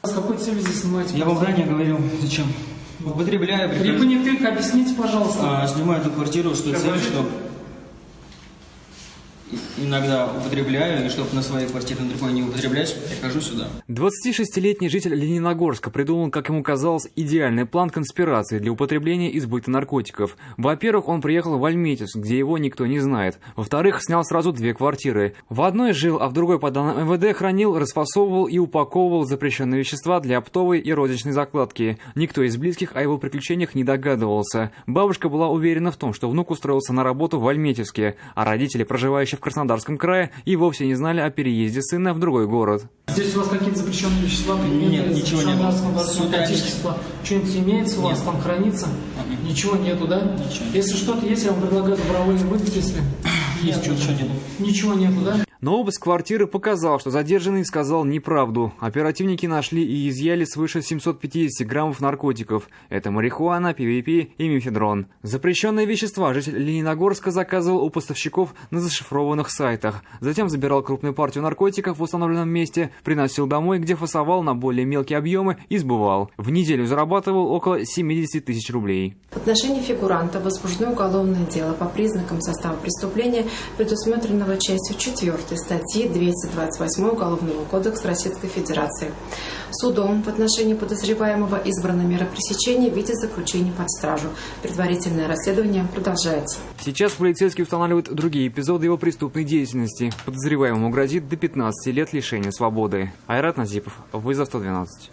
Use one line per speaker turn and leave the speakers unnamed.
С какой целью здесь снимаете?
Я вам ранее говорил, зачем. Употребляю.
Понятых, объясните, пожалуйста.
Снимаю эту квартиру, что цель, что иногда употребляю, и чтобы на своей квартире на другой не употреблять, прихожу сюда.
26-летний житель Лениногорска придумал, как ему казалось, идеальный план конспирации для употребления и сбыта наркотиков. Во-первых, он приехал в Альметьевск, где его никто не знает. Во-вторых, снял сразу 2 квартиры. В одной жил, а в другой, по данным МВД, хранил, расфасовывал и упаковывал запрещенные вещества для оптовой и розничной закладки. Никто из близких о его приключениях не догадывался. Бабушка была уверена в том, что внук устроился на работу в Альметьевске, а родители, проживающие в Краснодарском крае, и вовсе не знали о переезде сына в другой город.
Здесь у вас какие-то запрещенные вещества?
Нет, ничего нет.
Что-нибудь имеется у вас, там хранится? Ничего нету, да?
Ничего.
Если что-то есть, я вам предлагаю добровольно выдать, если...
Есть, ничего нету.
Ничего нету, да?
Но обыск квартиры показал, что задержанный сказал неправду. Оперативники нашли и изъяли свыше 750 граммов наркотиков. Это марихуана, PVP и мефедрон. Запрещенные вещества житель Лениногорска заказывал у поставщиков на зашифрованных сайтах. Затем забирал крупную партию наркотиков в установленном месте, приносил домой, где фасовал на более мелкие объемы и сбывал. В неделю зарабатывал около 70 тысяч рублей.
В отношении фигуранта возбуждено уголовное дело по признакам состава преступления, предусмотренного частью 4 статьи 228 Уголовного кодекса Российской Федерации. Судом в отношении подозреваемого избрана мера пресечения в виде заключения под стражу. Предварительное расследование продолжается.
Сейчас полицейские устанавливают другие эпизоды его преступной деятельности. Подозреваемому грозит до 15 лет лишения свободы. Айрат Назипов, вызов 112.